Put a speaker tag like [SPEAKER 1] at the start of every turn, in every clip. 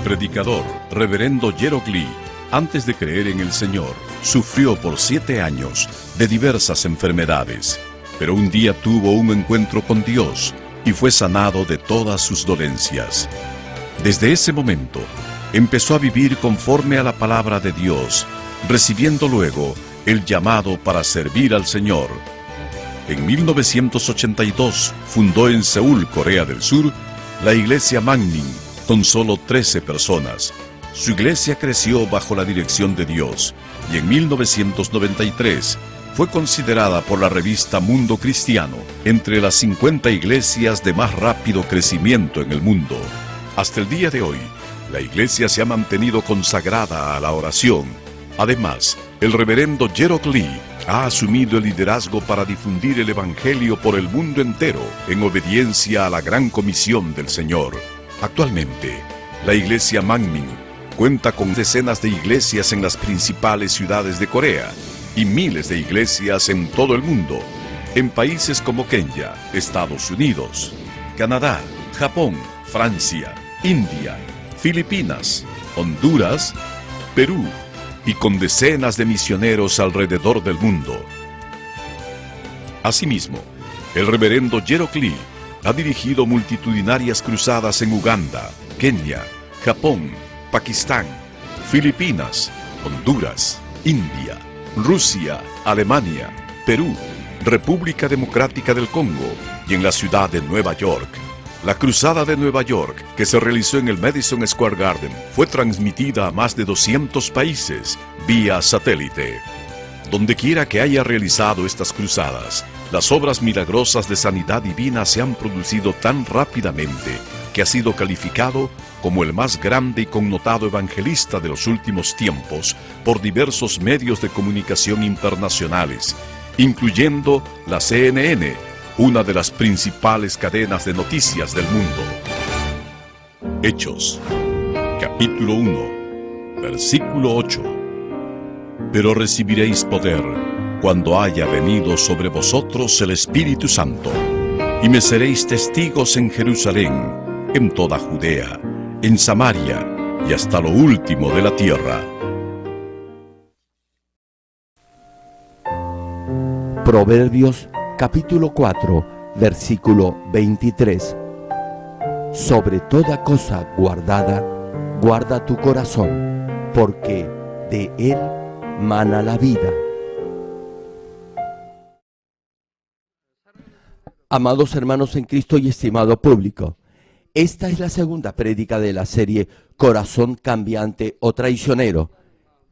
[SPEAKER 1] predicador, reverendo Gerald Lee, antes de creer en el Señor, sufrió por 7 años de diversas enfermedades, pero un día tuvo un encuentro con Dios y fue sanado de todas sus dolencias. Desde ese momento, empezó a vivir conforme a la palabra de Dios, recibiendo luego el llamado para servir al Señor. En 1982 fundó en Seúl, Corea del Sur, la iglesia Mangmin, con solo 13 personas. Su iglesia creció bajo la dirección de Dios y en 1993 fue considerada por la revista Mundo Cristiano entre las 50 iglesias de más rápido crecimiento en el mundo. Hasta el día de hoy, la iglesia se ha mantenido consagrada a la oración. Además, el reverendo Gerald Lee ha asumido el liderazgo para difundir el Evangelio por el mundo entero en obediencia a la gran comisión del Señor. Actualmente, la iglesia Mangmin cuenta con decenas de iglesias en las principales ciudades de Corea y miles de iglesias en todo el mundo, en países como Kenia, Estados Unidos, Canadá, Japón, Francia, India, Filipinas, Honduras, Perú y con decenas de misioneros alrededor del mundo. Asimismo, el reverendo Gerald Lee ha dirigido multitudinarias cruzadas en Uganda, Kenia, Japón, Pakistán, Filipinas, Honduras, India, Rusia, Alemania, Perú, República Democrática del Congo y en la ciudad de Nueva York. La Cruzada de Nueva York, que se realizó en el Madison Square Garden, fue transmitida a más de 200 países vía satélite. Dondequiera que haya realizado estas cruzadas, las obras milagrosas de sanidad divina se han producido tan rápidamente que ha sido calificado como el más grande y connotado evangelista de los últimos tiempos por diversos medios de comunicación internacionales, incluyendo la CNN, una de las principales cadenas de noticias del mundo. Hechos, capítulo 1, versículo 8. Pero recibiréis poder cuando haya venido sobre vosotros el Espíritu Santo, y me seréis testigos en Jerusalén, en toda Judea, en Samaria y hasta lo último de la tierra.
[SPEAKER 2] Proverbios capítulo 4, versículo 23. Sobre toda cosa guardada, guarda tu corazón, porque de él mana la vida. Amados hermanos en Cristo y estimado público, esta es la segunda prédica de la serie Corazón cambiante o traicionero.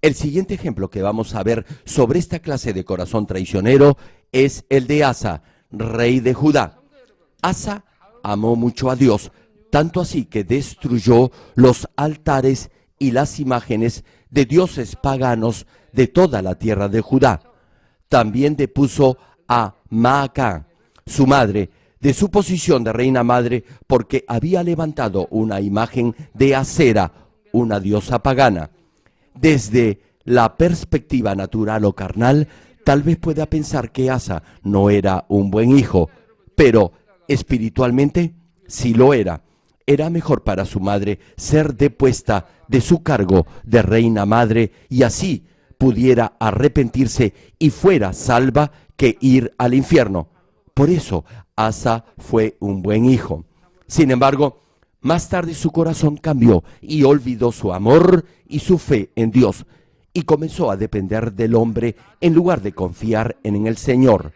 [SPEAKER 2] El siguiente ejemplo que vamos a ver sobre esta clase de corazón traicionero es el de Asa, rey de Judá. Asa amó mucho a Dios, tanto así que destruyó los altares y las imágenes de dioses paganos de toda la tierra de Judá. También depuso a Maacá, su madre, de su posición de reina madre, porque había levantado una imagen de Acera, una diosa pagana. Desde la perspectiva natural o carnal, tal vez pueda pensar que Asa no era un buen hijo, pero espiritualmente sí lo era. Era mejor para su madre ser depuesta de su cargo de reina madre y así pudiera arrepentirse y fuera salva que ir al infierno. Por eso Asa fue un buen hijo. Sin embargo, más tarde su corazón cambió y olvidó su amor y su fe en Dios y comenzó a depender del hombre en lugar de confiar en el Señor.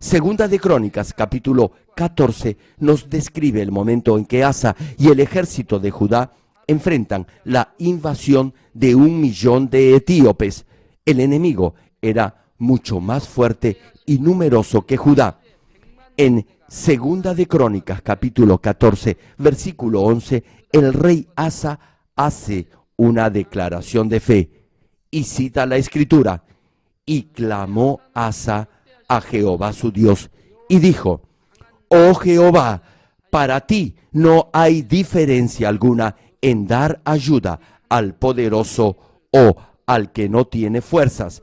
[SPEAKER 2] Segunda de Crónicas, capítulo 14, nos describe el momento en que Asa y el ejército de Judá enfrentan la invasión de 1.000.000 de etíopes. El enemigo era mucho más fuerte y numeroso que Judá. En Segunda de Crónicas, capítulo 14, versículo 11, el rey Asa hace una declaración de fe y cita la Escritura. Y clamó Asa a Jehová su Dios y dijo: Oh Jehová, para ti no hay diferencia alguna en dar ayuda al poderoso o al que no tiene fuerzas.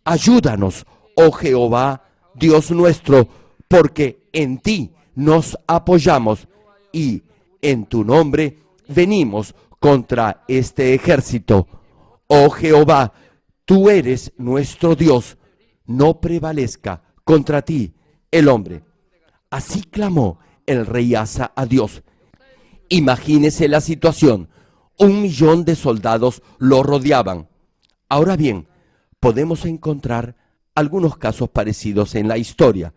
[SPEAKER 2] Ayúdanos, oh Jehová, Dios nuestro, porque en ti nos apoyamos y en tu nombre venimos contra este ejército. Oh Jehová, tú eres nuestro Dios, no prevalezca contra ti el hombre. Así clamó el rey Asa a Dios. Imagínese la situación. 1.000.000 de soldados lo rodeaban. Ahora bien, podemos encontrar algunos casos parecidos en la historia.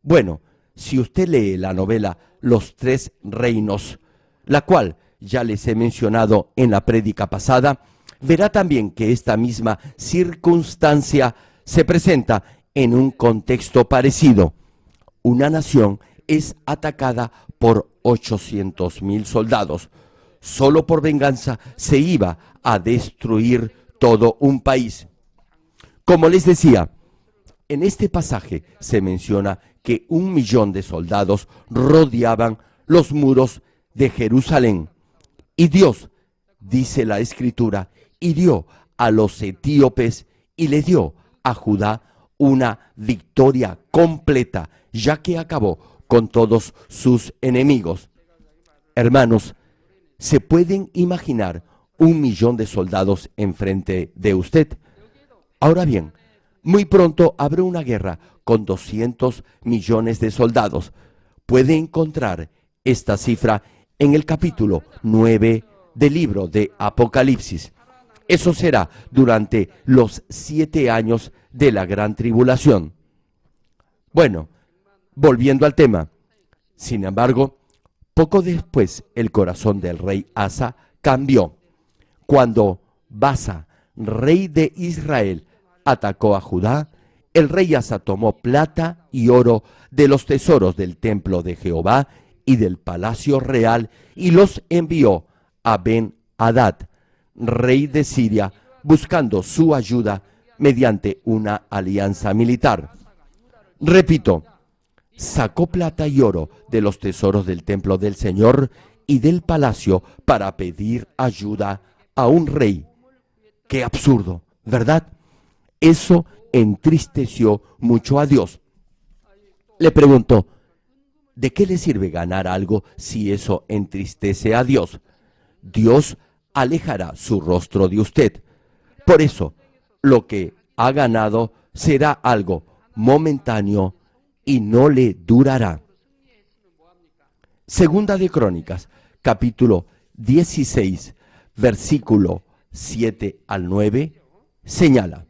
[SPEAKER 2] Bueno, si usted lee la novela Los Tres Reinos, la cual ya les he mencionado en la prédica pasada, verá también que esta misma circunstancia se presenta en un contexto parecido. Una nación es atacada por 800.000 soldados. Solo por venganza se iba a destruir todo un país. Como les decía, en este pasaje se menciona que 1.000.000 de soldados rodeaban los muros de Jerusalén. Y Dios, dice la Escritura, hirió a los etíopes y le dio a Judá una victoria completa, ya que acabó con todos sus enemigos. Hermanos, ¿se pueden imaginar 1.000.000 de soldados enfrente de usted? Ahora bien, muy pronto habrá una guerra con 200 millones de soldados. Puede encontrar esta cifra en el capítulo 9 del libro de Apocalipsis. Eso será durante los 7 años de la gran tribulación. Bueno, volviendo al tema. Sin embargo, poco después el corazón del rey Asa cambió. Cuando Baasa, rey de Israel, atacó a Judá, el rey Asa tomó plata y oro de los tesoros del templo de Jehová y del palacio real y los envió a Ben-Hadad, rey de Siria, buscando su ayuda mediante una alianza militar. Repito, sacó plata y oro de los tesoros del templo del Señor y del palacio para pedir ayuda a un rey. ¡Qué absurdo!, ¿verdad? Eso entristeció mucho a Dios. Le pregunto, ¿de qué le sirve ganar algo si eso entristece a Dios? Dios alejará su rostro de usted. Por eso, lo que ha ganado será algo momentáneo y no le durará. Segunda de Crónicas, capítulo 16, versículo 7 al 9, señala: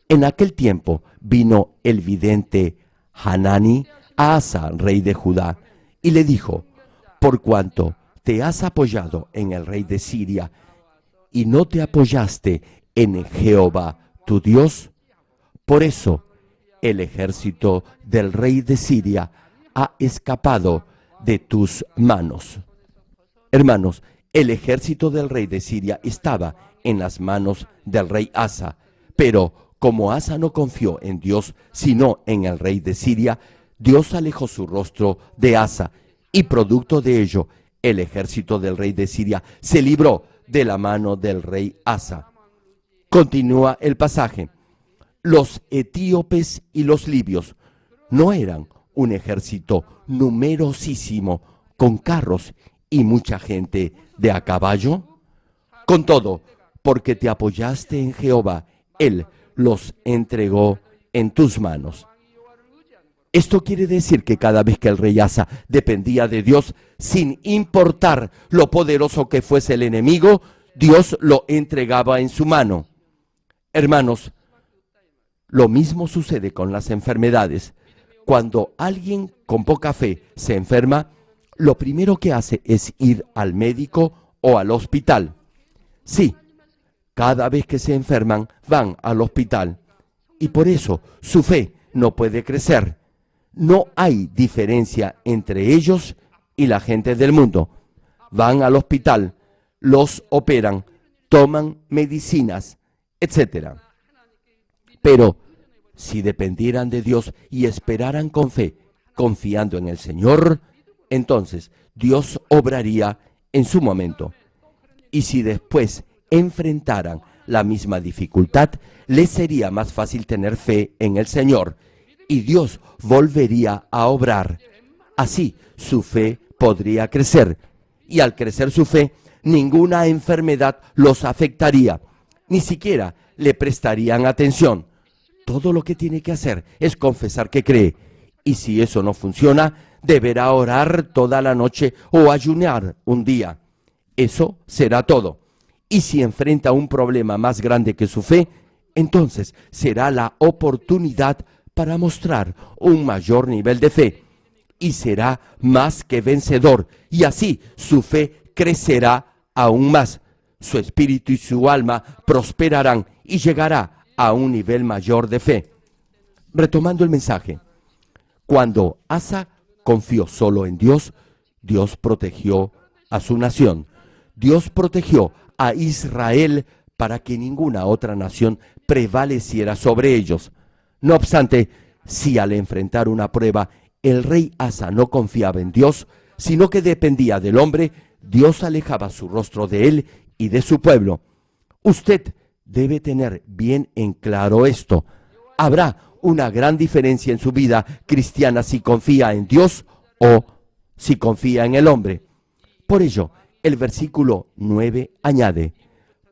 [SPEAKER 2] en aquel tiempo vino el vidente Hanani a Asa, rey de Judá, y le dijo: por cuanto te has apoyado en el rey de Siria y no te apoyaste en Jehová tu Dios, por eso el ejército del rey de Siria ha escapado de tus manos. Hermanos, el ejército del rey de Siria estaba en las manos del rey Asa, pero como Asa no confió en Dios, sino en el rey de Siria, Dios alejó su rostro de Asa, y producto de ello, el ejército del rey de Siria se libró de la mano del rey Asa. Continúa el pasaje. Los etíopes y los libios no eran un ejército numerosísimo con carros y mucha gente de a caballo. Con todo, porque te apoyaste en Jehová, Él los entregó en tus manos. Esto quiere decir que cada vez que el rey Asa dependía de Dios, sin importar lo poderoso que fuese el enemigo, Dios lo entregaba en su mano. Hermanos, lo mismo sucede con las enfermedades. Cuando alguien con poca fe se enferma, lo primero que hace es ir al médico o al hospital. Sí, cada vez que se enferman van al hospital y por eso su fe no puede crecer. No hay diferencia entre ellos y la gente del mundo. Van al hospital, los operan, toman medicinas, etc. Pero si dependieran de Dios y esperaran con fe, confiando en el Señor, entonces Dios obraría en su momento. Y si después enfrentaran la misma dificultad, les sería más fácil tener fe en el Señor y Dios volvería a obrar. Así su fe podría crecer y al crecer su fe ninguna enfermedad los afectaría, ni siquiera le prestarían atención. Todo lo que tiene que hacer es confesar que cree, y si eso no funciona, deberá orar toda la noche o ayunar un día. Eso será todo. Y si enfrenta un problema más grande que su fe, entonces será la oportunidad para mostrar un mayor nivel de fe. Y será más que vencedor, y así su fe crecerá aún más. Su espíritu y su alma prosperarán y llegará a un nivel mayor de fe. Retomando el mensaje, cuando Asa confió solo en Dios, Dios protegió a su nación. Dios protegió a Israel para que ninguna otra nación prevaleciera sobre ellos. No obstante, si al enfrentar una prueba el rey Asa no confiaba en Dios, sino que dependía del hombre, Dios alejaba su rostro de él y de su pueblo. Usted debe tener bien en claro esto. Habrá una gran diferencia en su vida cristiana si confía en Dios o si confía en el hombre. Por ello, el versículo 9 añade,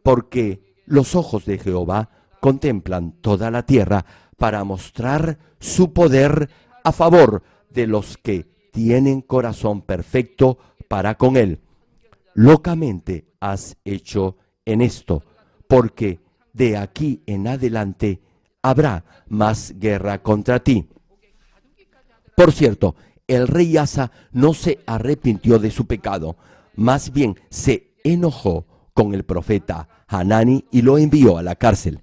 [SPEAKER 2] porque los ojos de Jehová contemplan toda la tierra para mostrar su poder a favor de los que tienen corazón perfecto para con él. Locamente has hecho en esto, porque de aquí en adelante habrá más guerra contra ti. Por cierto, el rey Asa no se arrepintió de su pecado, más bien se enojó con el profeta Hanani y lo envió a la cárcel.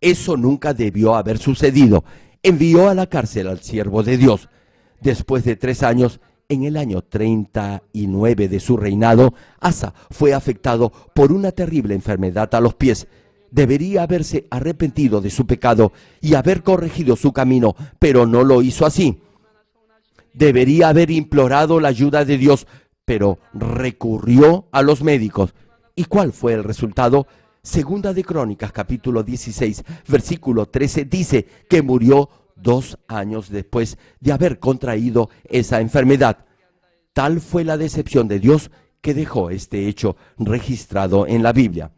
[SPEAKER 2] Eso nunca debió haber sucedido. Envió a la cárcel al siervo de Dios. Después de 3 años, en el año 39 de su reinado, Asa fue afectado por una terrible enfermedad a los pies. Debería haberse arrepentido de su pecado y haber corregido su camino, pero no lo hizo así. Debería haber implorado la ayuda de Dios, pero recurrió a los médicos. ¿Y cuál fue el resultado? Segunda de Crónicas, capítulo 16, versículo 13, dice que murió 2 años después de haber contraído esa enfermedad. Tal fue la decepción de Dios que dejó este hecho registrado en la Biblia.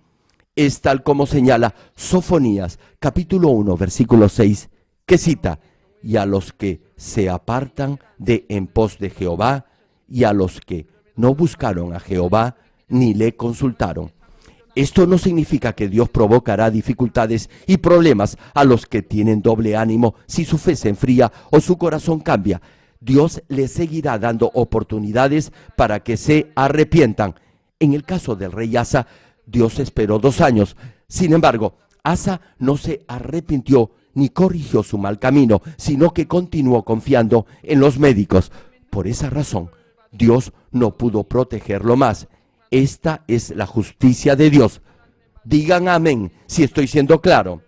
[SPEAKER 2] Es tal como señala Sofonías, capítulo 1, versículo 6, que cita, y a los que se apartan de en pos de Jehová, y a los que no buscaron a Jehová, ni le consultaron. Esto no significa que Dios provocará dificultades y problemas a los que tienen doble ánimo si su fe se enfría o su corazón cambia. Dios les seguirá dando oportunidades para que se arrepientan. En el caso del rey Asa, Dios esperó 2 años. Sin embargo, Asa no se arrepintió ni corrigió su mal camino, sino que continuó confiando en los médicos. Por esa razón, Dios no pudo protegerlo más. Esta es la justicia de Dios. Digan amén si estoy siendo claro.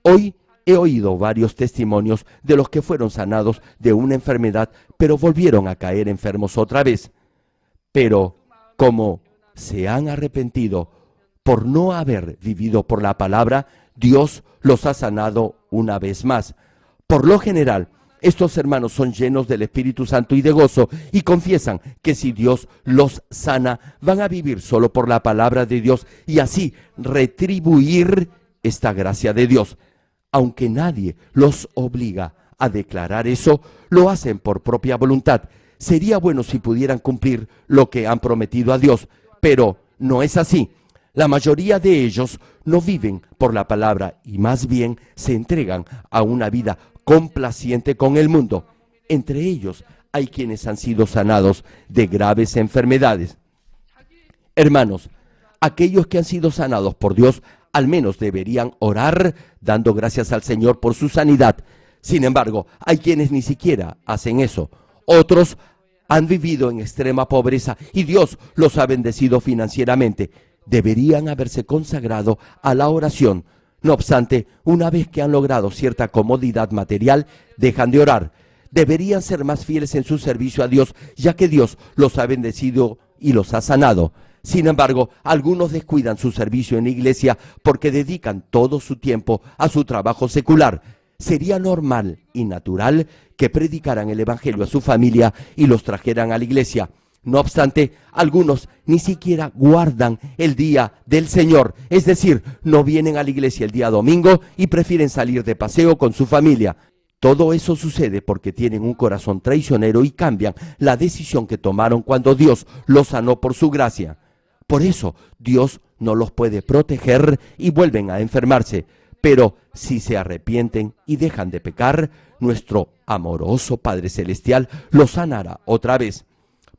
[SPEAKER 2] Hoy he oído varios testimonios de los que fueron sanados de una enfermedad, pero volvieron a caer enfermos otra vez. Pero como se han arrepentido por no haber vivido por la palabra, Dios los ha sanado una vez más. Por lo general, estos hermanos son llenos del Espíritu Santo y de gozo y confiesan que si Dios los sana, van a vivir solo por la palabra de Dios y así retribuir esta gracia de Dios. Aunque nadie los obliga a declarar eso, lo hacen por propia voluntad. Sería bueno si pudieran cumplir lo que han prometido a Dios, pero no es así. La mayoría de ellos no viven por la palabra y más bien se entregan a una vida complaciente con el mundo. Entre ellos hay quienes han sido sanados de graves enfermedades. Hermanos, aquellos que han sido sanados por Dios al menos deberían orar dando gracias al Señor por su sanidad. Sin embargo, hay quienes ni siquiera hacen eso. Otros han vivido en extrema pobreza y Dios los ha bendecido financieramente. Deberían haberse consagrado a la oración. No obstante, una vez que han logrado cierta comodidad material, dejan de orar. Deberían ser más fieles en su servicio a Dios, ya que Dios los ha bendecido y los ha sanado. Sin embargo, algunos descuidan su servicio en la iglesia porque dedican todo su tiempo a su trabajo secular. Sería normal y natural que predicaran el evangelio a su familia y los trajeran a la iglesia. No obstante, algunos ni siquiera guardan el día del Señor, es decir, no vienen a la iglesia el día domingo y prefieren salir de paseo con su familia. Todo eso sucede porque tienen un corazón traicionero y cambian la decisión que tomaron cuando Dios los sanó por su gracia. Por eso Dios no los puede proteger y vuelven a enfermarse. Pero si se arrepienten y dejan de pecar, nuestro amoroso Padre Celestial los sanará otra vez.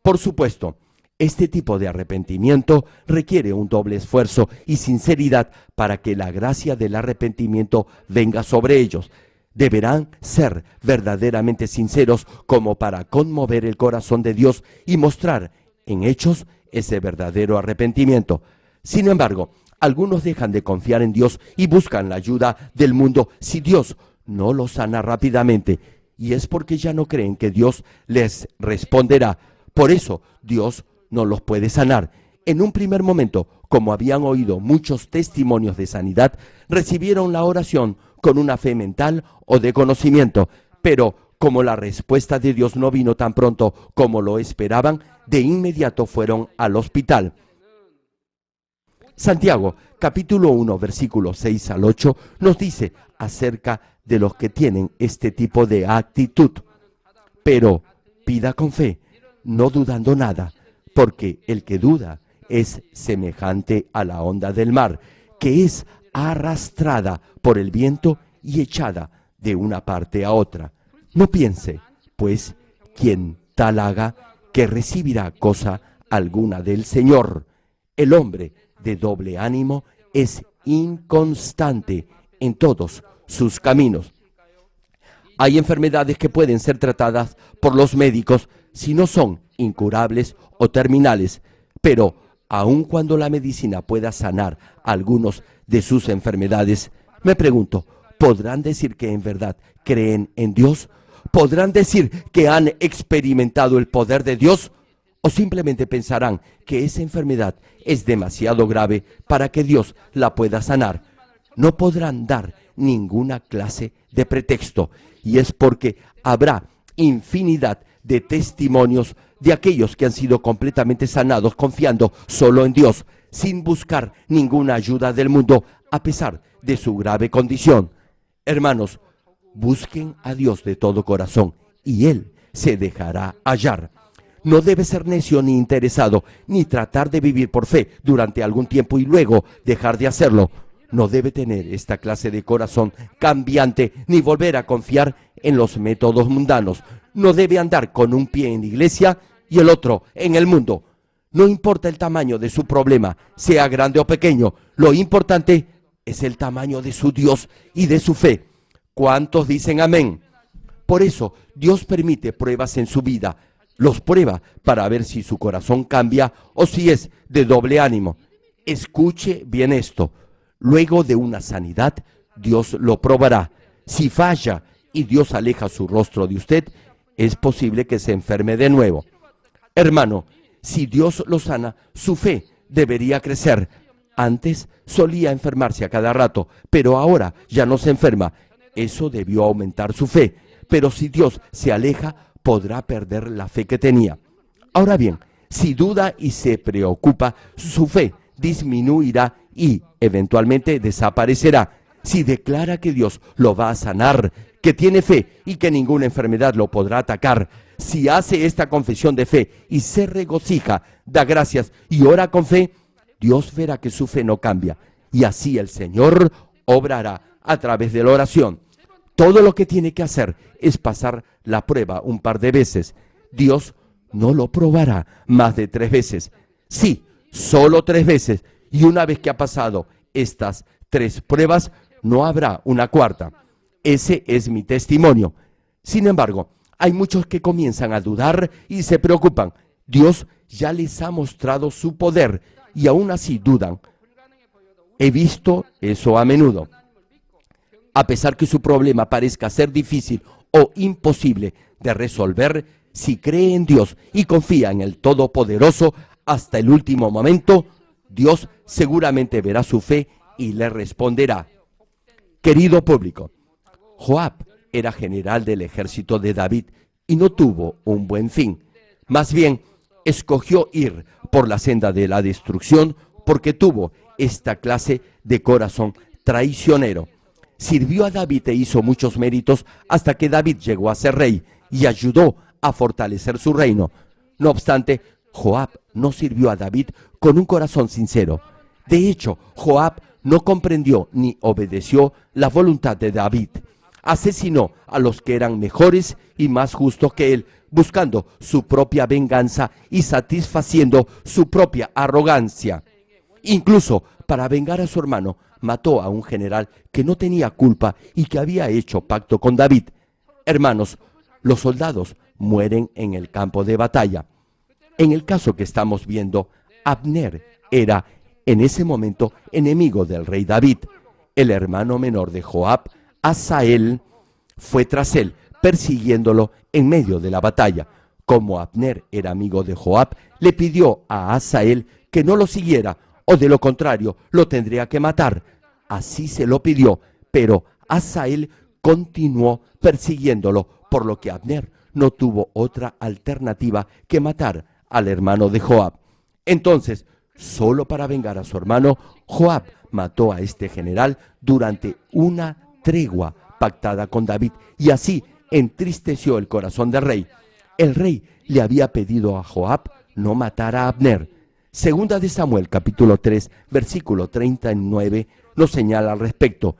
[SPEAKER 2] Por supuesto, este tipo de arrepentimiento requiere un doble esfuerzo y sinceridad para que la gracia del arrepentimiento venga sobre ellos. Deberán ser verdaderamente sinceros como para conmover el corazón de Dios y mostrar en hechos ese verdadero arrepentimiento. Sin embargo, algunos dejan de confiar en Dios y buscan la ayuda del mundo si Dios no los sana rápidamente. Y es porque ya no creen que Dios les responderá. Por eso Dios no los puede sanar. En un primer momento, como habían oído muchos testimonios de sanidad, recibieron la oración con una fe mental o de conocimiento. Pero como la respuesta de Dios no vino tan pronto como lo esperaban, de inmediato fueron al hospital. Santiago, capítulo 1, versículos 6 al 8, nos dice acerca de los que tienen este tipo de actitud. Pero pida con fe, no dudando nada, porque el que duda es semejante a la onda del mar, que es arrastrada por el viento y echada de una parte a otra. No piense, pues, quien tal haga, que recibirá cosa alguna del Señor. El hombre de doble ánimo es inconstante en todos sus caminos. Hay enfermedades que pueden ser tratadas por los médicos si no son incurables o terminales, pero aun cuando la medicina pueda sanar algunos de sus enfermedades, me pregunto, ¿podrán decir que en verdad creen en Dios? ¿Podrán decir que han experimentado el poder de Dios? ¿O simplemente pensarán que esa enfermedad es demasiado grave para que Dios la pueda sanar? No podrán dar ninguna clase de pretexto, y es porque habrá infinidad de testimonios de aquellos que han sido completamente sanados confiando solo en Dios, sin buscar ninguna ayuda del mundo, a pesar de su grave condición. Hermanos, busquen a Dios de todo corazón, y Él se dejará hallar. No debe ser necio ni interesado, ni tratar de vivir por fe durante algún tiempo y luego dejar de hacerlo. No debe tener esta clase de corazón cambiante, ni volver a confiar en los métodos mundanos. No debe andar con un pie en la iglesia y el otro en el mundo. No importa el tamaño de su problema, sea grande o pequeño, lo importante es el tamaño de su Dios y de su fe. ¿Cuántos dicen amén? Por eso, Dios permite pruebas en su vida. Los prueba para ver si su corazón cambia o si es de doble ánimo. Escuche bien esto. Luego de una sanidad, Dios lo probará. Si falla y Dios aleja su rostro de usted, es posible que se enferme de nuevo. Hermano, si Dios lo sana, su fe debería crecer. Antes solía enfermarse a cada rato, pero ahora ya no se enferma. Eso debió aumentar su fe. Pero si Dios se aleja, podrá perder la fe que tenía. Ahora bien, si duda y se preocupa, su fe disminuirá y eventualmente desaparecerá. Si declara que Dios lo va a sanar, que tiene fe y que ninguna enfermedad lo podrá atacar, si hace esta confesión de fe y se regocija, da gracias y ora con fe, Dios verá que su fe no cambia, y así el Señor obrará a través de la oración. Todo lo que tiene que hacer es pasar la prueba un par de veces. Dios no lo probará más de 3 veces. Sí, solo 3 veces. Y una vez que ha pasado estas 3 pruebas, no habrá una cuarta. Ese es mi testimonio. Sin embargo, hay muchos que comienzan a dudar y se preocupan. Dios ya les ha mostrado su poder y aún así dudan. He visto eso a menudo. A pesar que su problema parezca ser difícil o imposible de resolver, si cree en Dios y confía en el Todopoderoso hasta el último momento, Dios seguramente verá su fe y le responderá. Querido público, Joab era general del ejército de David y no tuvo un buen fin. Más bien, escogió ir por la senda de la destrucción porque tuvo esta clase de corazón traicionero. Sirvió a David e hizo muchos méritos hasta que David llegó a ser rey y ayudó a fortalecer su reino. No obstante, Joab no sirvió a David con un corazón sincero. De hecho, Joab no comprendió ni obedeció la voluntad de David. Asesinó a los que eran mejores y más justos que él, buscando su propia venganza y satisfaciendo su propia arrogancia. Incluso para vengar a su hermano, mató a un general que no tenía culpa y que había hecho pacto con David. Hermanos, los soldados mueren en el campo de batalla. En el caso que estamos viendo, Abner era en ese momento enemigo del rey David. El hermano menor de Joab, Asael, fue tras él, persiguiéndolo en medio de la batalla. Como Abner era amigo de Joab, le pidió a Asael que no lo siguiera, o de lo contrario, lo tendría que matar. Así se lo pidió, pero Asael continuó persiguiéndolo, por lo que Abner no tuvo otra alternativa que matar al hermano de Joab. Entonces, solo para vengar a su hermano, Joab mató a este general durante una tregua pactada con David, y así entristeció el corazón del rey. El rey le había pedido a Joab no matar a Abner. Segunda de Samuel, capítulo 3, versículo 39, nos señala al respecto.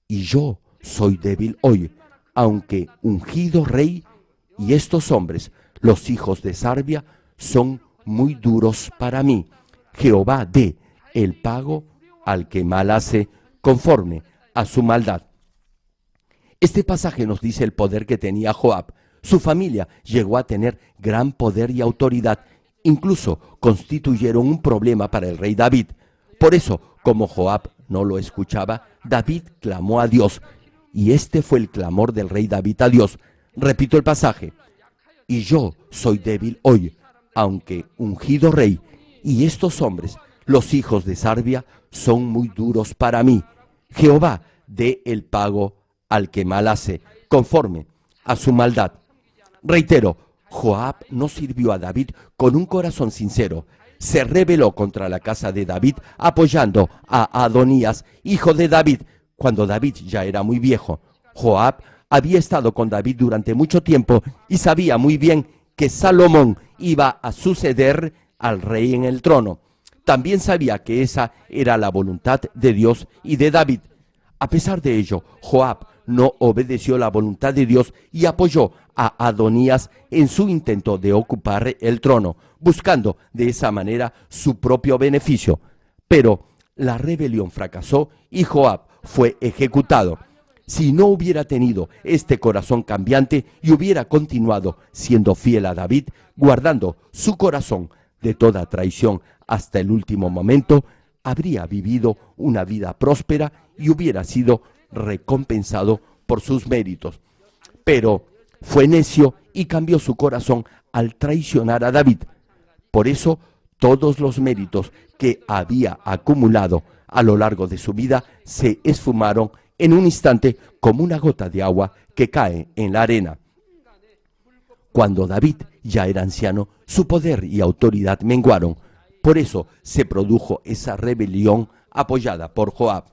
[SPEAKER 2] Y yo soy débil hoy, aunque ungido rey, y estos hombres, los hijos de Sarbia, son muy duros para mí. Jehová dé el pago al que mal hace, conforme a su maldad. Este pasaje nos dice el poder que tenía Joab. Su familia llegó a tener gran poder y autoridad. Incluso constituyeron un problema para el rey David. Por eso, como Joab no lo escuchaba, David clamó a Dios. Y este fue el clamor del rey David a Dios. Repito el pasaje. Y yo soy débil hoy, aunque ungido rey, y estos hombres, los hijos de Sarbia, son muy duros para mí. Jehová dé el pago al que mal hace, conforme a su maldad. Reitero, Joab no sirvió a David con un corazón sincero. Se rebeló contra la casa de David apoyando a Adonías, hijo de David, cuando David ya era muy viejo. Joab había estado con David durante mucho tiempo y sabía muy bien que Salomón iba a suceder al rey en el trono. También sabía que esa era la voluntad de Dios y de David. A pesar de ello, Joab no obedeció la voluntad de Dios y apoyó a Adonías en su intento de ocupar el trono, buscando de esa manera su propio beneficio. Pero la rebelión fracasó y Joab fue ejecutado. Si no hubiera tenido este corazón cambiante y hubiera continuado siendo fiel a David, guardando su corazón de toda traición hasta el último momento, habría vivido una vida próspera y hubiera sido recompensado por sus méritos. Pero fue necio y cambió su corazón al traicionar a David. Por eso, todos los méritos que había acumulado a lo largo de su vida se esfumaron en un instante como una gota de agua que cae en la arena. Cuando David ya era anciano, su poder y autoridad menguaron. Por eso se produjo esa rebelión apoyada por Joab.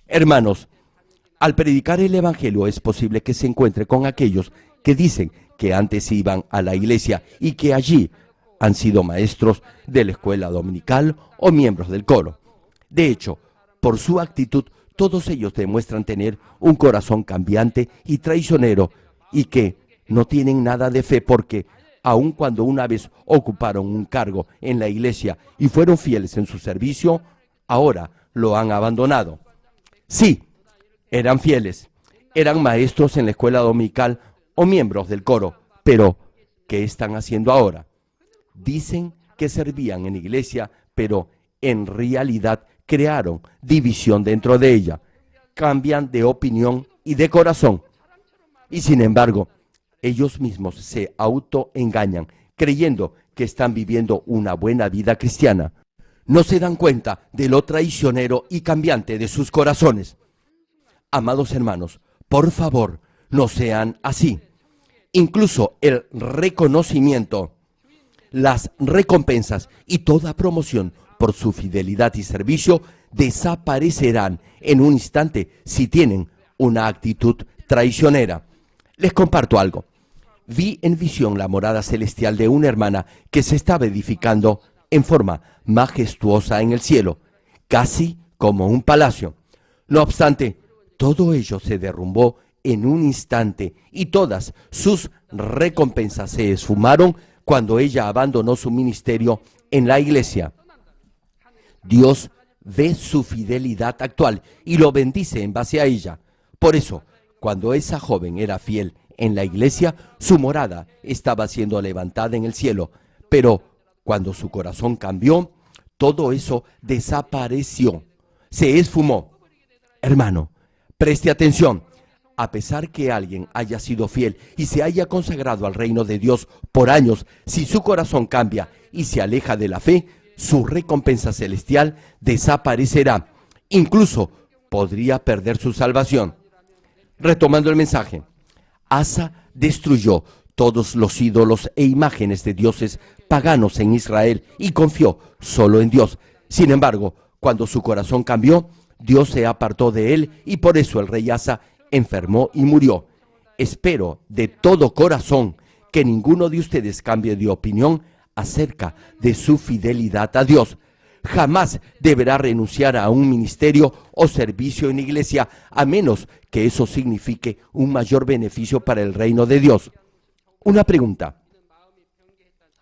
[SPEAKER 2] Hermanos, al predicar el Evangelio es posible que se encuentre con aquellos que dicen que antes iban a la iglesia y que allí han sido maestros de la escuela dominical o miembros del coro. De hecho, por su actitud, todos ellos demuestran tener un corazón cambiante y traicionero y que no tienen nada de fe porque, aun cuando una vez ocuparon un cargo en la iglesia y fueron fieles en su servicio, ahora lo han abandonado. Sí, eran fieles, eran maestros en la escuela dominical o miembros del coro, pero ¿qué están haciendo ahora? Dicen que servían en la iglesia, pero en realidad crearon división dentro de ella, cambian de opinión y de corazón. Y sin embargo, ellos mismos se autoengañan, creyendo que están viviendo una buena vida cristiana. No se dan cuenta de lo traicionero y cambiante de sus corazones. Amados hermanos, por favor, no sean así. Incluso el reconocimiento las recompensas y toda promoción por su fidelidad y servicio desaparecerán en un instante si tienen una actitud traicionera. Les comparto algo. Vi en visión la morada celestial de una hermana que se estaba edificando en forma majestuosa en el cielo, casi como un palacio. No obstante, todo ello se derrumbó en un instante y todas sus recompensas se esfumaron cuando ella abandonó su ministerio en la iglesia. Dios ve su fidelidad actual y lo bendice en base a ella. Por eso, cuando esa joven era fiel en la iglesia, su morada estaba siendo levantada en el cielo. Pero cuando su corazón cambió, todo eso desapareció, se esfumó. Hermano, preste atención. A pesar que alguien haya sido fiel y se haya consagrado al reino de Dios por años, si su corazón cambia y se aleja de la fe, su recompensa celestial desaparecerá. Incluso podría perder su salvación. Retomando el mensaje, Asa destruyó todos los ídolos e imágenes de dioses paganos en Israel y confió solo en Dios. Sin embargo, cuando su corazón cambió, Dios se apartó de él y por eso el rey Asa enfermó y murió. Espero de todo corazón que ninguno de ustedes cambie de opinión acerca de su fidelidad a Dios. Jamás deberá renunciar a un ministerio o servicio en iglesia, a menos que eso signifique un mayor beneficio para el reino de Dios. Una pregunta.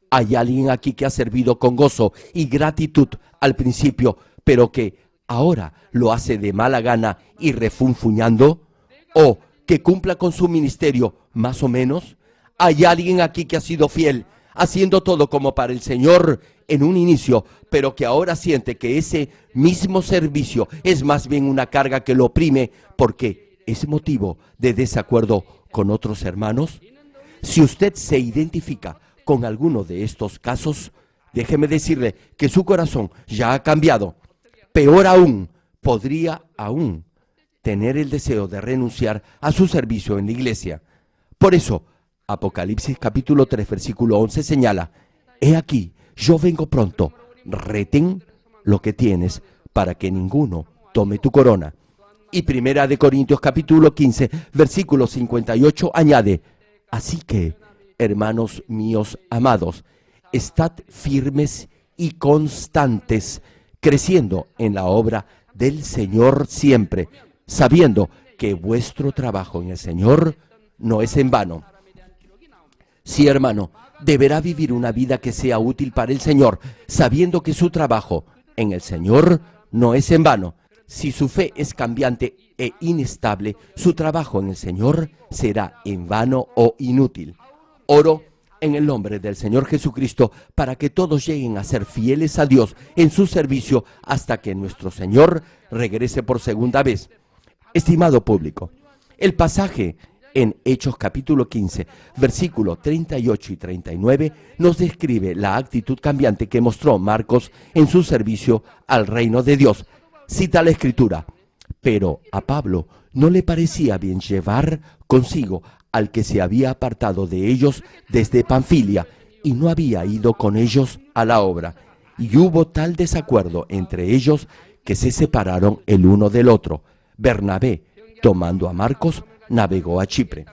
[SPEAKER 2] ¿Hay alguien aquí que ha servido con gozo y gratitud al principio, pero que ahora lo hace de mala gana y refunfuñando? ¿O que cumpla con su ministerio más o menos? ¿Hay alguien aquí que ha sido fiel, haciendo todo como para el Señor en un inicio, pero que ahora siente que ese mismo servicio es más bien una carga que lo oprime porque es motivo de desacuerdo con otros hermanos? Si usted se identifica con alguno de estos casos, déjeme decirle que su corazón ya ha cambiado. Peor aún, podría aún tener el deseo de renunciar a su servicio en la iglesia. Por eso, Apocalipsis capítulo 3, versículo 11 señala: He aquí, yo vengo pronto, retén lo que tienes para que ninguno tome tu corona. Y Primera de Corintios capítulo 15, versículo 58 añade: Así que, hermanos míos amados, estad firmes y constantes, creciendo en la obra del Señor siempre, sabiendo que vuestro trabajo en el Señor no es en vano. Sí, hermano, deberá vivir una vida que sea útil para el Señor, sabiendo que su trabajo en el Señor no es en vano. Si su fe es cambiante e inestable, su trabajo en el Señor será en vano o inútil. Oro en el nombre del Señor Jesucristo para que todos lleguen a ser fieles a Dios en su servicio hasta que nuestro Señor regrese por segunda vez. Estimado público, el pasaje en Hechos capítulo 15, versículos 38 y 39, nos describe la actitud cambiante que mostró Marcos en su servicio al reino de Dios. Cita la Escritura: pero a Pablo no le parecía bien llevar consigo al que se había apartado de ellos desde Panfilia y no había ido con ellos a la obra. Y hubo tal desacuerdo entre ellos que se separaron el uno del otro. Bernabé, tomando a Marcos, navegó a Chipre.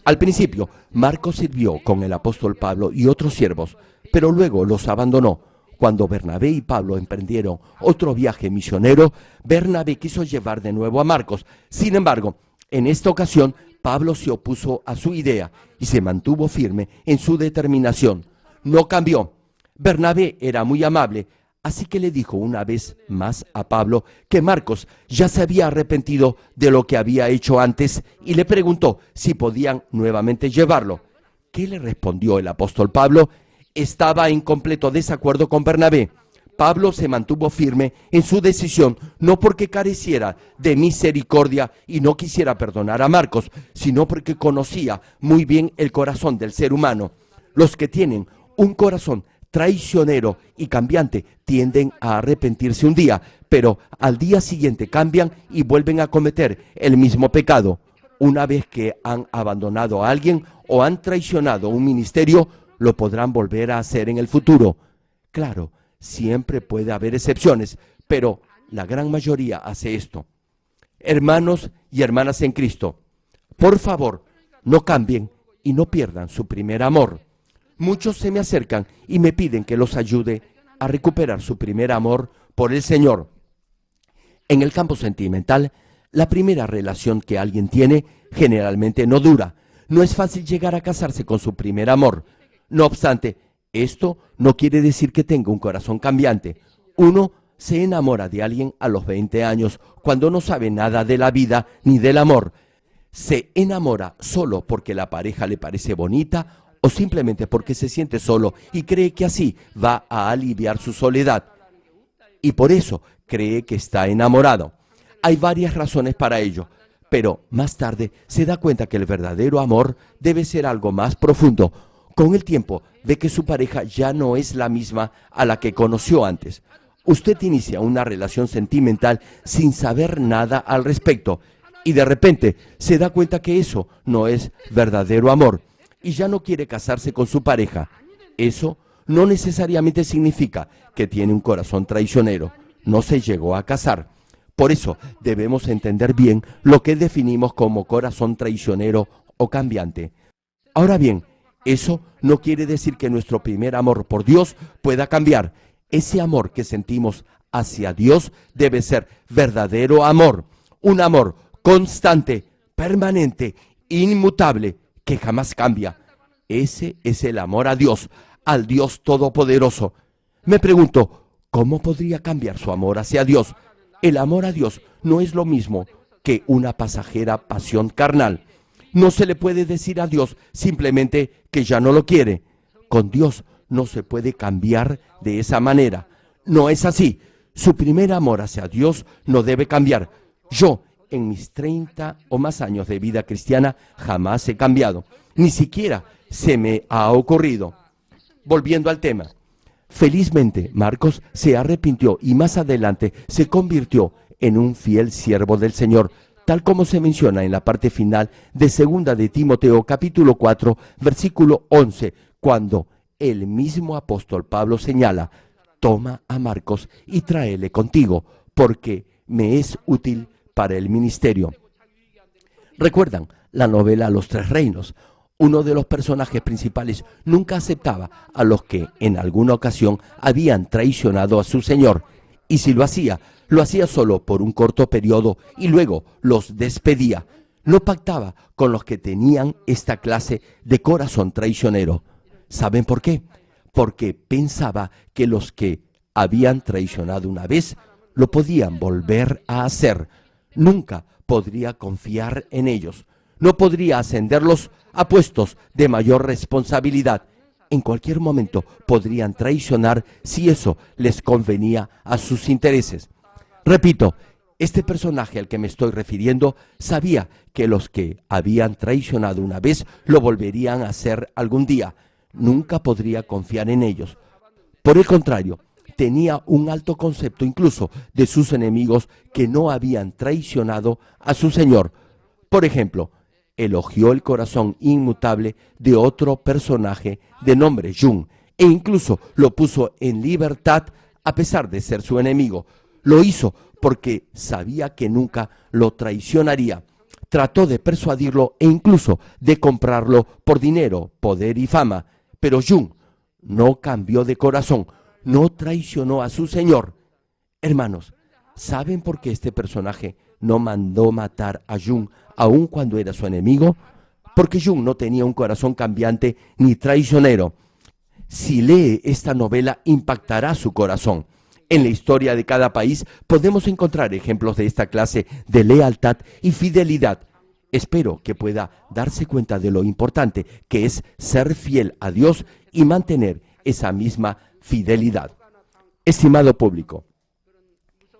[SPEAKER 2] Al principio, Marcos sirvió con el apóstol Pablo y otros siervos, pero luego los abandonó. Cuando Bernabé y Pablo emprendieron otro viaje misionero, Bernabé quiso llevar de nuevo a Marcos. Sin embargo, en esta ocasión, Pablo se opuso a su idea y se mantuvo firme en su determinación. No cambió. Bernabé era muy amable, así que le dijo una vez más a Pablo que Marcos ya se había arrepentido de lo que había hecho antes y le preguntó si podían nuevamente llevarlo. ¿Qué le respondió el apóstol Pablo? Estaba en completo desacuerdo con Bernabé. Pablo se mantuvo firme en su decisión, no porque careciera de misericordia y no quisiera perdonar a Marcos, sino porque conocía muy bien el corazón del ser humano. Los que tienen un corazón traicionero y cambiante tienden a arrepentirse un día, pero al día siguiente cambian y vuelven a cometer el mismo pecado. Una vez que han abandonado a alguien o han traicionado un ministerio, lo podrán volver a hacer en el futuro. Claro, siempre puede haber excepciones, pero la gran mayoría hace esto. Hermanos y hermanas en Cristo, por favor, no cambien y no pierdan su primer amor. Muchos se me acercan y me piden que los ayude a recuperar su primer amor por el Señor. En el campo sentimental, la primera relación que alguien tiene generalmente no dura. No es fácil llegar a casarse con su primer amor. No obstante, esto no quiere decir que tenga un corazón cambiante. Uno se enamora de alguien a los 20 años, cuando no sabe nada de la vida ni del amor. Se enamora solo porque la pareja le parece bonita o simplemente porque se siente solo y cree que así va a aliviar su soledad. Y por eso cree que está enamorado. Hay varias razones para ello, pero más tarde se da cuenta que el verdadero amor debe ser algo más profundo. Con el tiempo ve que su pareja ya no es la misma a la que conoció antes. Usted inicia una relación sentimental sin saber nada al respecto y de repente se da cuenta que eso no es verdadero amor y ya no quiere casarse con su pareja. Eso no necesariamente significa que tiene un corazón traicionero. No se llegó a casar. Por eso debemos entender bien lo que definimos como corazón traicionero o cambiante. Ahora bien, eso no quiere decir que nuestro primer amor por Dios pueda cambiar. Ese amor que sentimos hacia Dios debe ser verdadero amor, un amor constante, permanente, inmutable, que jamás cambia. Ese es el amor a Dios, al Dios Todopoderoso. Me pregunto, ¿cómo podría cambiar su amor hacia Dios? El amor a Dios no es lo mismo que una pasajera pasión carnal. No se le puede decir a Dios simplemente que ya no lo quiere. Con Dios no se puede cambiar de esa manera. No es así. Su primer amor hacia Dios no debe cambiar. Yo, en mis 30 o más años de vida cristiana, jamás he cambiado. Ni siquiera se me ha ocurrido. Volviendo al tema. Felizmente, Marcos se arrepintió y más adelante se convirtió en un fiel siervo del Señor, tal como se menciona en la parte final de 2 de Timoteo capítulo 4, versículo 11, cuando el mismo apóstol Pablo señala: toma a Marcos y tráele contigo, porque me es útil para el ministerio. ¿Recuerdan la novela Los Tres Reinos? Uno de los personajes principales nunca aceptaba a los que en alguna ocasión habían traicionado a su señor, y si lo hacía solo por un corto periodo y luego los despedía. No pactaba con los que tenían esta clase de corazón traicionero. ¿Saben por qué? Porque pensaba que los que habían traicionado una vez lo podían volver a hacer. Nunca podría confiar en ellos. No podría ascenderlos a puestos de mayor responsabilidad. En cualquier momento podrían traicionar si eso les convenía a sus intereses. Repito, este personaje al que me estoy refiriendo sabía que los que habían traicionado una vez lo volverían a hacer algún día. Nunca podría confiar en ellos. Por el contrario, tenía un alto concepto incluso de sus enemigos que no habían traicionado a su Señor. Por ejemplo, elogió el corazón inmutable de otro personaje de nombre Jung e incluso lo puso en libertad a pesar de ser su enemigo. Lo hizo porque sabía que nunca lo traicionaría. Trató de persuadirlo e incluso de comprarlo por dinero, poder y fama. Pero Jung no cambió de corazón, no traicionó a su Señor. Hermanos, ¿saben por qué este personaje no mandó matar a Jung aun cuando era su enemigo? Porque Jung no tenía un corazón cambiante ni traicionero. Si lee esta novela, impactará su corazón. En la historia de cada país podemos encontrar ejemplos de esta clase de lealtad y fidelidad. Espero que pueda darse cuenta de lo importante que es ser fiel a Dios y mantener esa misma fidelidad. Estimado público,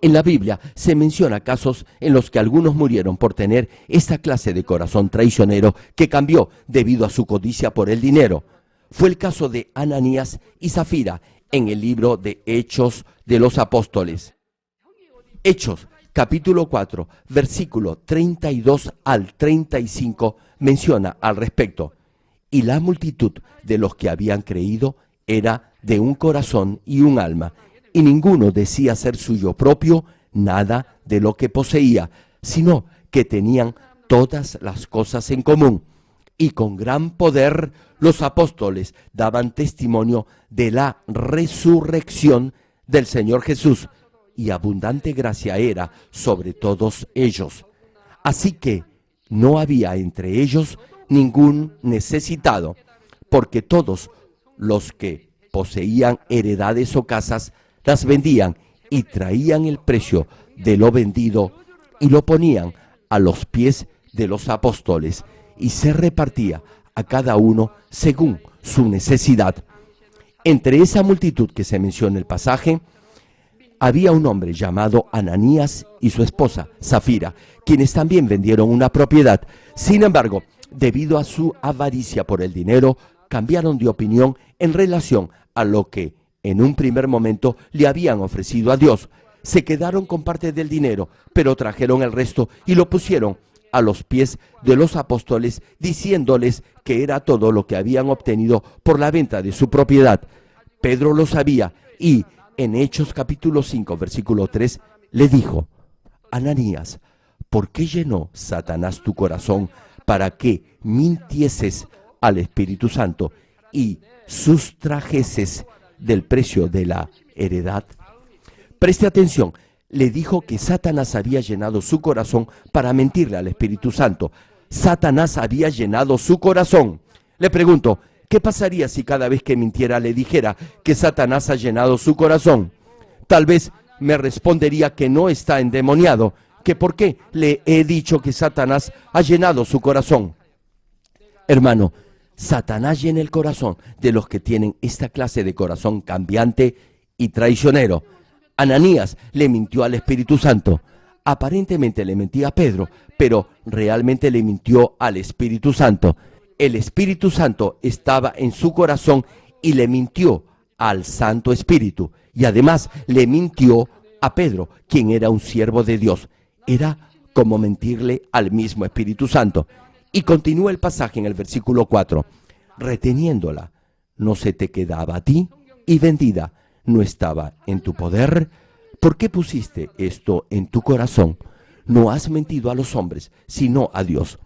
[SPEAKER 2] en la Biblia se menciona casos en los que algunos murieron por tener esta clase de corazón traicionero que cambió debido a su codicia por el dinero. Fue el caso de Ananías y Zafira en el libro de Hechos de los Apóstoles. Hechos, capítulo 4, versículo 32 al 35, menciona al respecto. y la multitud de los que habían creído era de un corazón y un alma, y ninguno decía ser suyo propio nada de lo que poseía, sino que tenían todas las cosas en común. Y con gran poder los apóstoles daban testimonio de la resurrección del Señor Jesús, y abundante gracia era sobre todos ellos. Así que no había entre ellos ningún necesitado, porque todos los que poseían heredades o casas las vendían y traían el precio de lo vendido y lo ponían a los pies de los apóstoles, y se repartía a cada uno según su necesidad. Entre esa multitud que se menciona en el pasaje, había un hombre llamado Ananías y su esposa, Zafira, quienes también vendieron una propiedad. Sin embargo, debido a su avaricia por el dinero, cambiaron de opinión en relación a lo que en un primer momento le habían ofrecido a Dios. Se quedaron con parte del dinero, pero trajeron el resto y lo pusieron a los pies de los apóstoles, diciéndoles que era todo lo que habían obtenido por la venta de su propiedad. Pedro lo sabía y en Hechos capítulo 5, versículo 3, le dijo: Ananías, ¿por qué llenó Satanás tu corazón para que mintieses al Espíritu Santo y sustrajeses del precio de la heredad? Preste atención, le dijo que Satanás había llenado su corazón para mentirle al Espíritu Santo. Satanás había llenado su corazón. Le pregunto, ¿qué pasaría si cada vez que mintiera le dijera que Satanás ha llenado su corazón? Tal vez me respondería que no está endemoniado, que por qué le he dicho que Satanás ha llenado su corazón. Hermano, Satanás llena el corazón de los que tienen esta clase de corazón cambiante y traicionero. Ananías le mintió al Espíritu Santo. Aparentemente le mentía a Pedro, pero realmente le mintió al Espíritu Santo. El Espíritu Santo estaba en su corazón y le mintió al Santo Espíritu. Y además le mintió a Pedro, quien era un siervo de Dios. Era como mentirle al mismo Espíritu Santo. Y continúa el pasaje en el versículo 4. Reteniéndola, no se te quedaba a ti, y vendida no estaba en tu poder. ¿Por qué pusiste esto en tu corazón? No has mentido a los hombres, sino a Dios.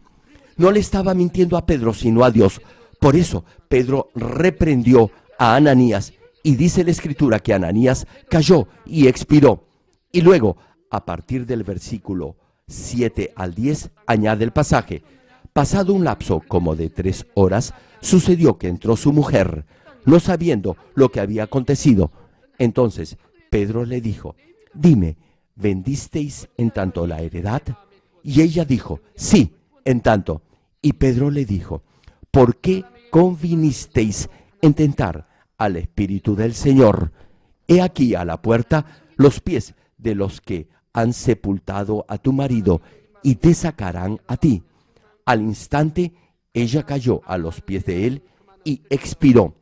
[SPEAKER 2] No le estaba mintiendo a Pedro, sino a Dios. Por eso Pedro reprendió a Ananías, y dice la Escritura que Ananías cayó y expiró. Y luego, a partir del versículo 7 al 10, añade el pasaje: pasado un lapso como de 3 horas, sucedió que entró su mujer, no sabiendo lo que había acontecido. Entonces Pedro le dijo: dime, ¿vendisteis en tanto la heredad? Y ella dijo: sí, en tanto. Y Pedro le dijo: ¿por qué convinisteis en tentar al Espíritu del Señor? He aquí a la puerta los pies de los que han sepultado a tu marido, y te sacarán a ti. Al instante ella cayó a los pies de él y expiró.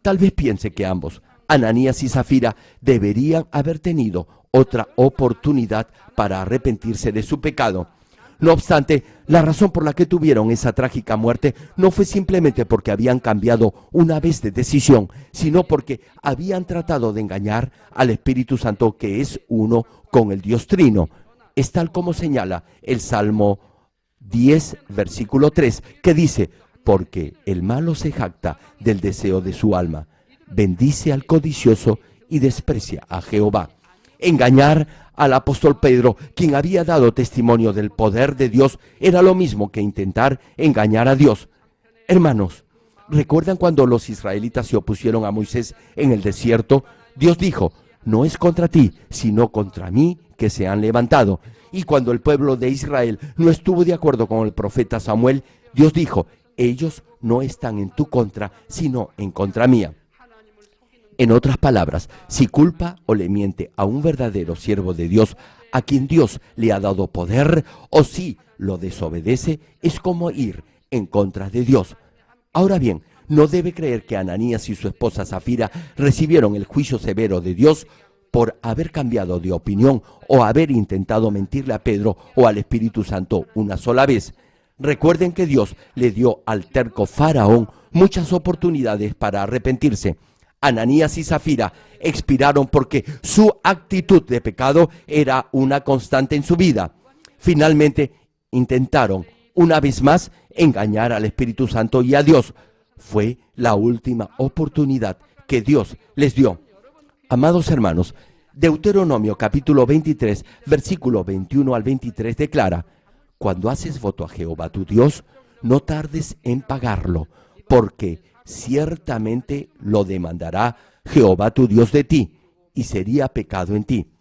[SPEAKER 2] Tal vez piense que ambos, Ananías y Zafira, deberían haber tenido otra oportunidad para arrepentirse de su pecado. No obstante, la razón por la que tuvieron esa trágica muerte no fue simplemente porque habían cambiado una vez de decisión, sino porque habían tratado de engañar al Espíritu Santo, que es uno con el Dios Trino. Es tal como señala el Salmo 10, versículo 3, que dice: porque el malo se jacta del deseo de su alma, bendice al codicioso y desprecia a Jehová. Engañar al apóstol Pedro, quien había dado testimonio del poder de Dios, era lo mismo que intentar engañar a Dios. Hermanos, ¿recuerdan cuando los israelitas se opusieron a Moisés en el desierto? Dios dijo: no es contra ti, sino contra mí que se han levantado. Y cuando el pueblo de Israel no estuvo de acuerdo con el profeta Samuel, Dios dijo: ellos no están en tu contra, sino en contra mía. En otras palabras, si culpa o le miente a un verdadero siervo de Dios, a quien Dios le ha dado poder, o si lo desobedece, es como ir en contra de Dios. Ahora bien, no debe creer que Ananías y su esposa Zafira recibieron el juicio severo de Dios por haber cambiado de opinión o haber intentado mentirle a Pedro o al Espíritu Santo una sola vez. Recuerden que Dios le dio al terco Faraón muchas oportunidades para arrepentirse. Ananías y Zafira expiraron porque su actitud de pecado era una constante en su vida. Finalmente intentaron una vez más engañar al Espíritu Santo y a Dios. Fue la última oportunidad que Dios les dio. Amados hermanos, Deuteronomio capítulo 23, versículo 21 al 23 declara: cuando haces voto a Jehová tu Dios, no tardes en pagarlo, porque ciertamente lo demandará Jehová tu Dios de ti, y sería pecado en ti.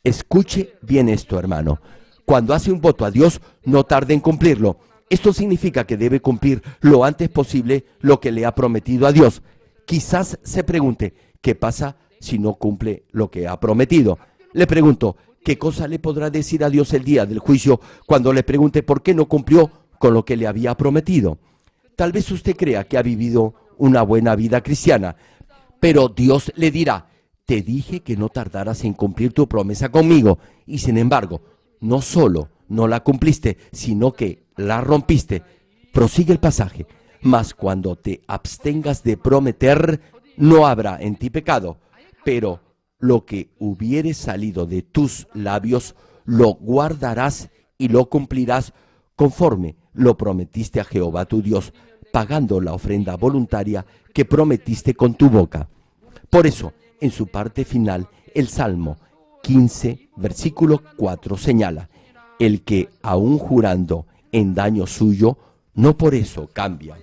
[SPEAKER 2] Escuche bien esto, hermano. Cuando hace un voto a Dios, no tarde en cumplirlo. Esto significa que debe cumplir lo antes posible lo que le ha prometido a Dios. Quizás se pregunte, ¿qué pasa si no cumple lo que ha prometido? Le pregunto, ¿qué cosa le podrá decir a Dios el día del juicio cuando le pregunte por qué no cumplió con lo que le había prometido? Tal vez usted crea que ha vivido una buena vida cristiana, pero Dios le dirá: te dije que no tardaras en cumplir tu promesa conmigo, y sin embargo, no solo no la cumpliste, sino que la rompiste. Prosigue el pasaje: mas cuando te abstengas de prometer, no habrá en ti pecado, pero lo que hubiere salido de tus labios, lo guardarás y lo cumplirás conforme lo prometiste a Jehová tu Dios, pagando la ofrenda voluntaria que prometiste con tu boca. Por eso, en su parte final, el Salmo 15, versículo 4 señala: el que aun jurando en daño suyo, no por eso cambia.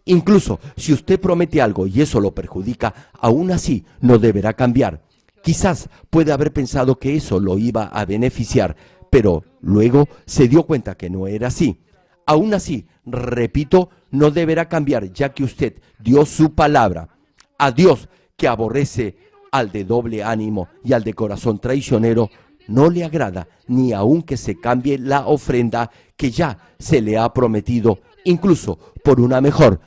[SPEAKER 2] Incluso si usted promete algo y eso lo perjudica, aún así no deberá cambiar. Quizás puede haber pensado que eso lo iba a beneficiar, pero luego se dio cuenta que no era así. Aún así, repito, no deberá cambiar, ya que usted dio su palabra. A Dios, que aborrece al de doble ánimo y al de corazón traicionero, no le agrada ni aun que se cambie la ofrenda que ya se le ha prometido, incluso por una mejor.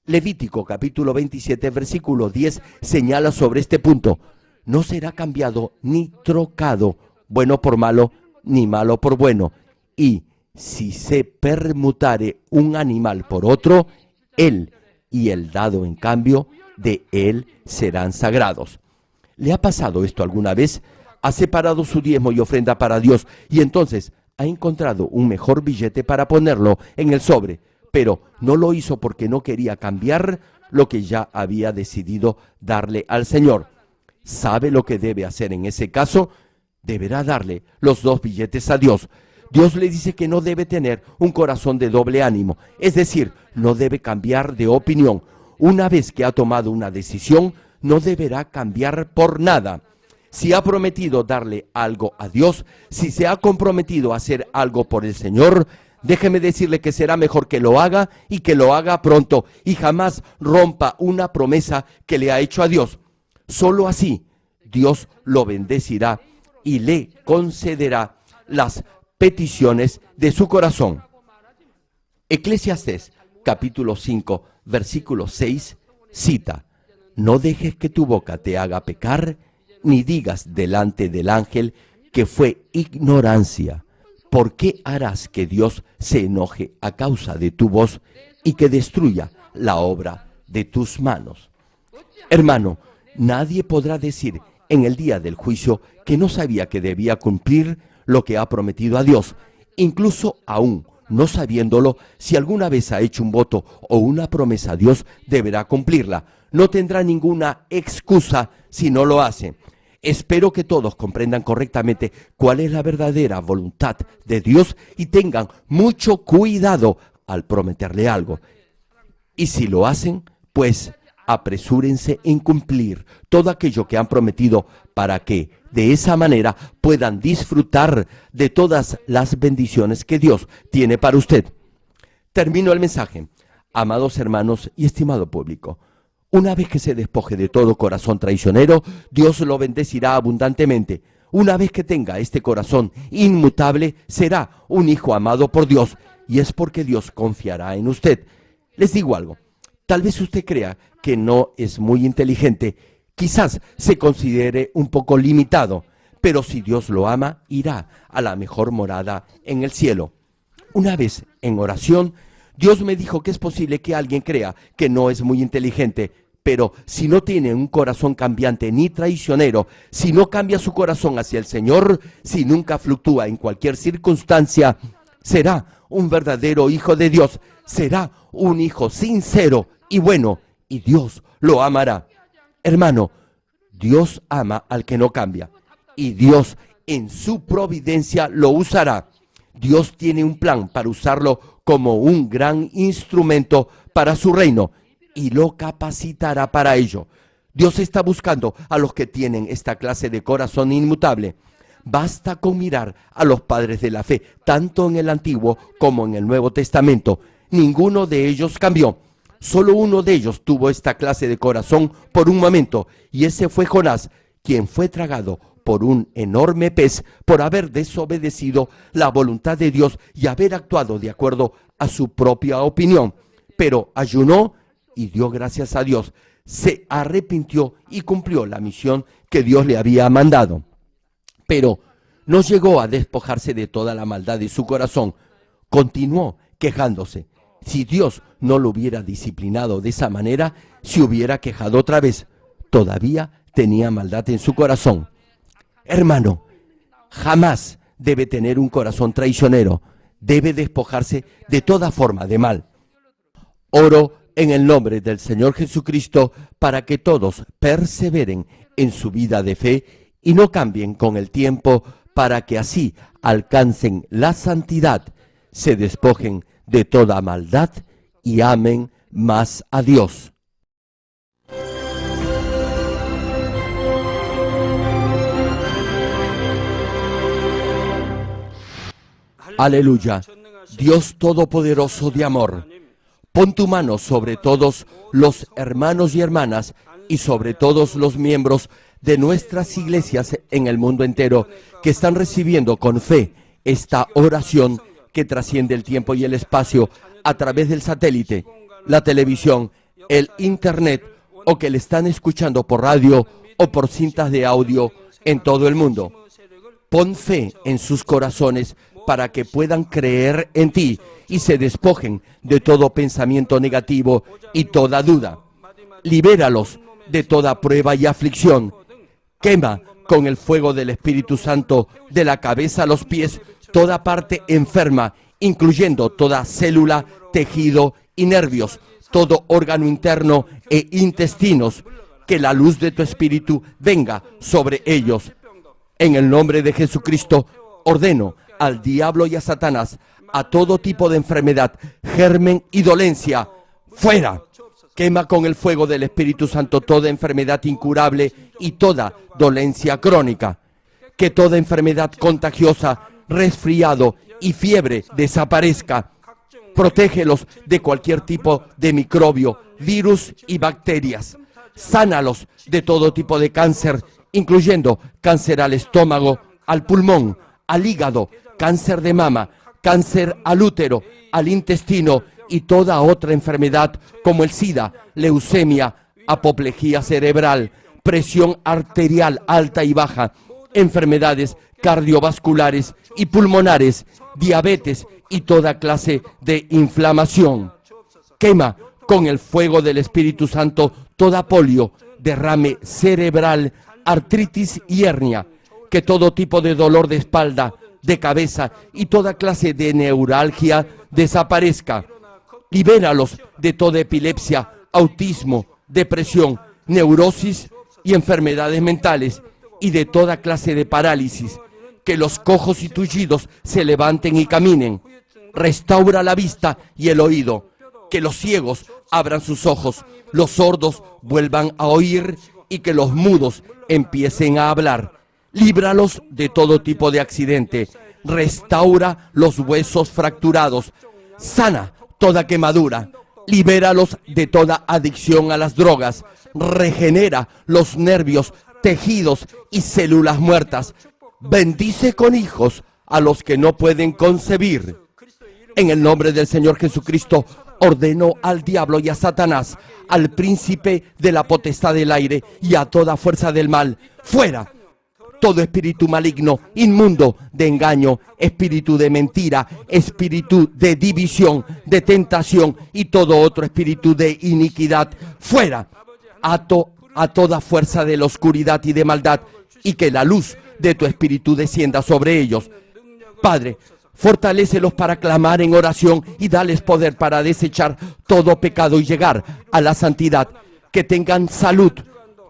[SPEAKER 2] Levítico capítulo 27, versículo 10 señala sobre este punto: no será cambiado ni trocado bueno por malo, ni malo por bueno. Y si se permutare un animal por otro, él y el dado en cambio de él serán sagrados. ¿Le ha pasado esto alguna vez? ¿Ha separado su diezmo y ofrenda para Dios y entonces ha encontrado un mejor billete para ponerlo en el sobre, pero no lo hizo porque no quería cambiar lo que ya había decidido darle al Señor? ¿Sabe lo que debe hacer en ese caso? Deberá darle los dos billetes a Dios. Dios le dice que no debe tener un corazón de doble ánimo, es decir, no debe cambiar de opinión. Una vez que ha tomado una decisión, no deberá cambiar por nada. Si ha prometido darle algo a Dios, si se ha comprometido a hacer algo por el Señor, déjeme decirle que será mejor que lo haga y que lo haga pronto y jamás rompa una promesa que le ha hecho a Dios. Solo así Dios lo bendecirá y le concederá las peticiones de su corazón. Eclesiastés capítulo 5, versículo 6 cita: no dejes que tu boca te haga pecar, ni digas delante del ángel que fue ignorancia. ¿Por qué harás que Dios se enoje a causa de tu voz y que destruya la obra de tus manos? Hermano, nadie podrá decir en el día del juicio que no sabía que debía cumplir lo que ha prometido a Dios, incluso aún no sabiéndolo. Si alguna vez ha hecho un voto o una promesa a Dios, deberá cumplirla. No tendrá ninguna excusa si no lo hace. Espero que todos comprendan correctamente cuál es la verdadera voluntad de Dios y tengan mucho cuidado al prometerle algo. Y si lo hacen, pues apresúrense en cumplir todo aquello que han prometido para que de esa manera puedan disfrutar de todas las bendiciones que Dios tiene para usted. Termino el mensaje. Amados hermanos y estimado público, una vez que se despoje de todo corazón traicionero, Dios lo bendecirá abundantemente. Una vez que tenga este corazón inmutable, será un hijo amado por Dios, y es porque Dios confiará en usted. Les digo algo, tal vez usted crea que no es muy inteligente, quizás se considere un poco limitado, pero si Dios lo ama, irá a la mejor morada en el cielo. Una vez, en oración, Dios me dijo que es posible que alguien crea que no es muy inteligente, pero si no tiene un corazón cambiante ni traicionero, si no cambia su corazón hacia el Señor, si nunca fluctúa en cualquier circunstancia, será un verdadero hijo de Dios, será un hijo sincero y bueno, y Dios lo amará. Hermano, Dios ama al que no cambia, y Dios en su providencia lo usará. Dios tiene un plan para usarlo como un gran instrumento para su reino y lo capacitará para ello. Dios está buscando a los que tienen esta clase de corazón inmutable. Basta con mirar a los padres de la fe, tanto en el Antiguo como en el Nuevo Testamento. Ninguno de ellos cambió. Solo uno de ellos tuvo esta clase de corazón por un momento, y ese fue Jonás, quien fue tragado por un enorme pez por haber desobedecido la voluntad de Dios y haber actuado de acuerdo a su propia opinión. Pero ayunó y dio gracias a Dios, se arrepintió y cumplió la misión que Dios le había mandado. Pero no llegó a despojarse de toda la maldad de su corazón, continuó quejándose. Si Dios no lo hubiera disciplinado de esa manera, se hubiera quejado otra vez. Todavía tenía maldad en su corazón. Hermano, jamás debe tener un corazón traicionero, debe despojarse de toda forma de mal. Oro en el nombre del Señor Jesucristo para que todos perseveren en su vida de fe y no cambien con el tiempo, para que así alcancen la santidad, se despojen de toda maldad y amen más a Dios. Aleluya. Dios Todopoderoso de amor, pon tu mano sobre todos los hermanos y hermanas y sobre todos los miembros de nuestras iglesias en el mundo entero que están recibiendo con fe esta oración que trasciende el tiempo y el espacio a través del satélite, la televisión, el internet o que le están escuchando por radio o por cintas de audio en todo el mundo. Pon fe en sus corazones para que puedan creer en ti y se despojen de todo pensamiento negativo y toda duda. Libéralos de toda prueba y aflicción. Quema con el fuego del Espíritu Santo de la cabeza a los pies toda parte enferma, incluyendo toda célula, tejido y nervios, todo órgano interno e intestinos. Que la luz de tu Espíritu venga sobre ellos. En el nombre de Jesucristo, ordeno al diablo y a Satanás, a todo tipo de enfermedad, germen y dolencia, fuera. Quema con el fuego del Espíritu Santo toda enfermedad incurable y toda dolencia crónica. Que toda enfermedad contagiosa, resfriado y fiebre desaparezca. Protégelos de cualquier tipo de microbio, virus y bacterias. Sánalos de todo tipo de cáncer, incluyendo cáncer al estómago, al pulmón, al hígado, cáncer de mama, cáncer al útero, al intestino y toda otra enfermedad como el SIDA, leucemia, apoplejía cerebral, presión arterial alta y baja, enfermedades cardiovasculares y pulmonares, diabetes y toda clase de inflamación. Quema con el fuego del Espíritu Santo toda polio, derrame cerebral, artritis y hernia. Que todo tipo de dolor de espalda, de cabeza y toda clase de neuralgia desaparezca. Libéralos de toda epilepsia, autismo, depresión, neurosis y enfermedades mentales y de toda clase de parálisis. Que los cojos y tullidos se levanten y caminen. Restaura la vista y el oído. Que los ciegos abran sus ojos, los sordos vuelvan a oír y que los mudos empiecen a hablar. Líbralos de todo tipo de accidente. Restaura los huesos fracturados. Sana toda quemadura. Libéralos de toda adicción a las drogas. Regenera los nervios, tejidos y células muertas. Bendice con hijos a los que no pueden concebir. En el nombre del Señor Jesucristo, ordeno al diablo y a Satanás, al príncipe de la potestad del aire y a toda fuerza del mal, fuera. todo espíritu maligno, inmundo, de engaño, espíritu de mentira, espíritu de división, de tentación y todo otro espíritu de iniquidad, fuera. Ato a toda fuerza de la oscuridad y de maldad, y que la luz de tu espíritu descienda sobre ellos. Padre, fortalécelos para clamar en oración y dales poder para desechar todo pecado y llegar a la santidad. Que tengan salud,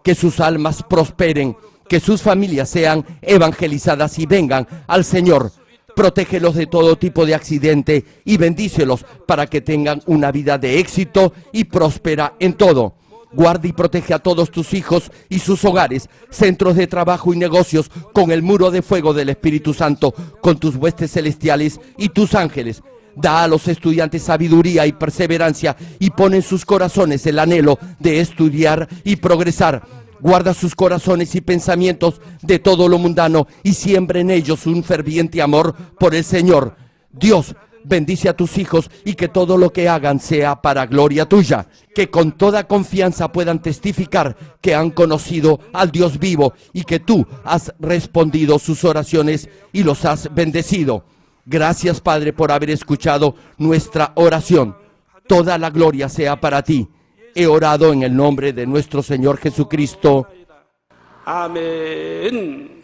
[SPEAKER 2] que sus almas prosperen, que sus familias sean evangelizadas y vengan al Señor. Protégelos de todo tipo de accidente y bendícelos para que tengan una vida de éxito y próspera en todo. Guarda y protege a todos tus hijos y sus hogares, centros de trabajo y negocios, con el muro de fuego del Espíritu Santo, con tus huestes celestiales y tus ángeles. Da a los estudiantes sabiduría y perseverancia y pon en sus corazones el anhelo de estudiar y progresar. Guarda sus corazones y pensamientos de todo lo mundano y siembra en ellos un ferviente amor por el Señor. Dios, bendice a tus hijos y que todo lo que hagan sea para gloria tuya. Que con toda confianza puedan testificar que han conocido al Dios vivo y que tú has respondido sus oraciones y los has bendecido. Gracias, Padre, por haber escuchado nuestra oración. Toda la gloria sea para ti. He orado en el nombre de nuestro Señor Jesucristo.
[SPEAKER 3] 아멘.